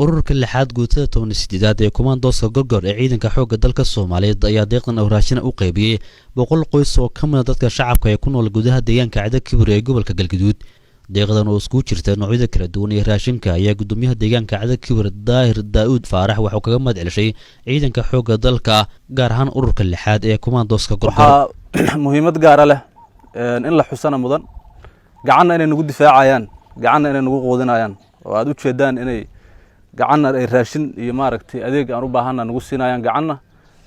ururka lixaad guutada 18aad ee kumaandooska gorgor ee ciidanka xoogga dalka Soomaaliyeed ayaa deeqdan awraashina u qaybiyay 100 qoys oo ka mid ah dadka shacabka ee ku nool gudaha deegaanka Cado Kibir ee gobolka Galgaduud. deeqdan oo isku jirta noocyada kala duwan ee raashinka ayaa gudoomiyaha deegaanka Cado Kibir Daahir Daawud Faarax waxa uu kaga madcelisay ciidanka xoogga dalka gaar ahaan ururka lixaad ee kumaandooska gorgor. muhiimad gaar ah leh in la xusana mudan gacanna inay nagu difaacayaan gacanna inay nagu qoodinayaan oo aad u jeedaan inay gacanna ay raashin iyo maaragtay adeeg aan u baahana nagu siinayaan gacanna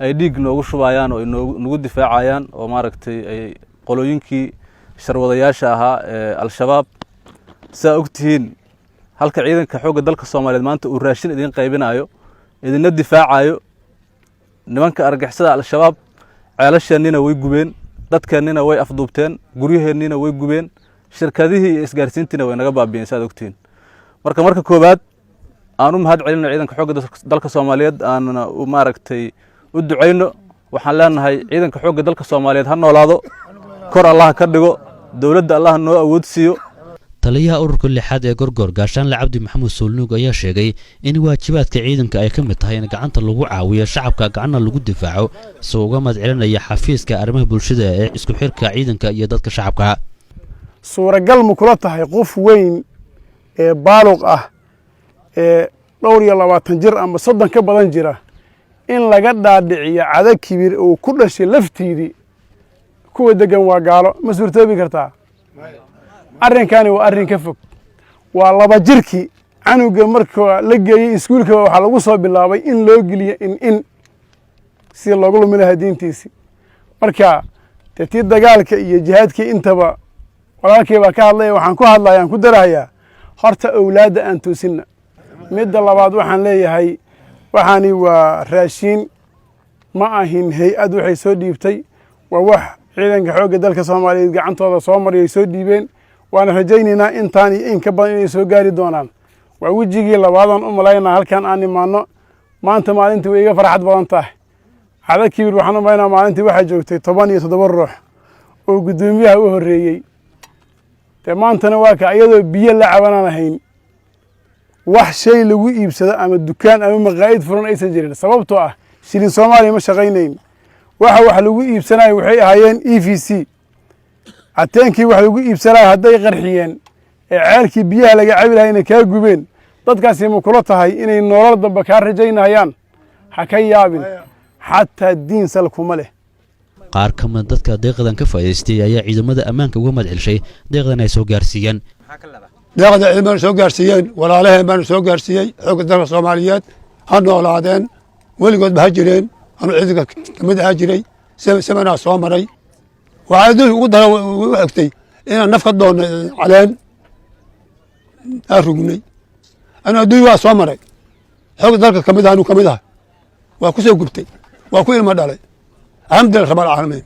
ay dhiig noogu shubayaan oo nagu difaacayaan oo maaragtay ay qolooyinkii sharwadayaasha ahaa ee al-shabaab saa ogtihiin halka ciidanka xoogga dalka Soomaaliyeed maanta uu raashin idin qaybinayo idinna difaacayo nimanka argixisada al-shabaab ceelasheenina way gubeen dadkeenina way afduubteen guryaheennina way gubeen shirkadihii iyo isgaarsiintiina way naga baabi'een saa ogtihiin marka koobaad aan u mahad celino ciidanka xoogga dalka Soomaaliyeed aan maaragtay u duceyno waxaan leenahay ciidanka xoogga dalka Soomaaliyeed ha noolaado kor Allah ka dhigo dawladda Allah noo awood siiyo. taliyaha ururka lixaad ee gorgor gaashaan la Cabdi Maxamuud Soolnuug ayaa sheegay in waajibaadka ciidanka ay ka mid tahay in gacanta lagu caawiyo shacabka gacanna lagu difaaco soo uga madcelinaya xafiiska arrimaha bulshada ee isku xirka ciidanka iyo dadka shacabka. suuragal ma kula tahay qof weyn ee baaluq ah ee dhowr iyo 20 jir ama 30 ka badan jira in laga dhaadhiciyo Cado Kibir oo ku dhashay laftiidii kuwa degan waa gaalo ma suurtoobi kartaa arrinkani waa arrin ka fog waa 2 jirkii canuga marka la geeyay iskuulka waxa lagu soo bilaabay in loo geliyo in si loogu lumin lahaa diintiisi marka tii dagaalka iyo jihaadkii intaba walaalkay baa ka hadlay waxaan ku hadlayaan ku darayaa horta awlaada aan toosinna midda labaad waxaan leeyahay waxaani waa raashin ma ahin hay'ad waxay soo dhiibtay waa wax ciidanka xoogga dalka Soomaaliyeed gacantooda soo mariyay soo dhiibeen waana rajaynaynaa intaan in ka badan inay soo gaari doonaan waa wajigii labaadan u malaynaa halkan aan imaano maanta maalintii way iga farxad badan tahay Cado Kibir waxaan u malaynaa maalintii waxa joogtay 17 ruux oo gudoomiyaha u horeeyay maantana waa ka iyadoo biyo la cabananahayn wax shay lagu iibsado ama dukaan ama maqaayad furan aysan jirin sababtoo ah shilin Soomaaliya ma shaqaynayn waxa lagu iibsanayo waxay ahaayeen EVC ateenkii wax lagu iibsanayo haday qarxiyeen ee ceelkii biyaha laga cabi lahayn ka gubeen dadkaasi ma kula tahay inay nolol damba ka rajaynayaan ha ka yaabin xataa diin sal kuma leh. qaar ka mid dadka deeqdan ka faa'iideystay ayaa ciidamada ammaanka uga madcelisay deeqdan ay soo gaarsiiyeen. deeqda ciidamada soo gaarsiiyeen walaalaheen baan soo gaarsiiyay xoogga dalka Soomaaliyeed ha noolaadeen weligood ba jireen anu ciidanka kamid ah jiray samana soo maray waxaa ugu daran u xigtay inaan naf ka doono caleen arugnay ana aduu waa soo maray xoogga dalka kamid ah anu kamid ah waa ku soo gubtay waa ku ilma dhalay alxamdulillah rabbil caalamiin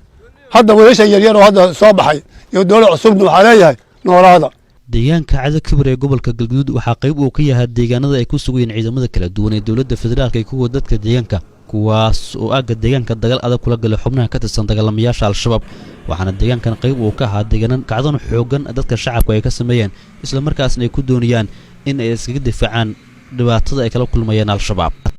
hadda weesha yaryar oo hadda soo baxay iyo dawlad cusubna waxa leeyahay noolaada. deegaanka Cado Kibir ee gobolka Galgaduud waxa qayb uu ka yahay deegaanada ay ku sugayeen ciidamada kala duwan ee dawladda federaalka iyo kuwa dadka deegaanka kuwaas oo aaga deegaanka dagaal adag kula galay xubnaha ka tirsan dagaalamayaasha al-shabaab waxaana deegaankan qayb uu ka ahaa deegaan kacdoon xoogan dadka shacabka ay ka sameeyeen isla markaasna ay ku doonayaan in ay iskaga difaacaan dhibaatada ay kala kulmayeen al-shabaab.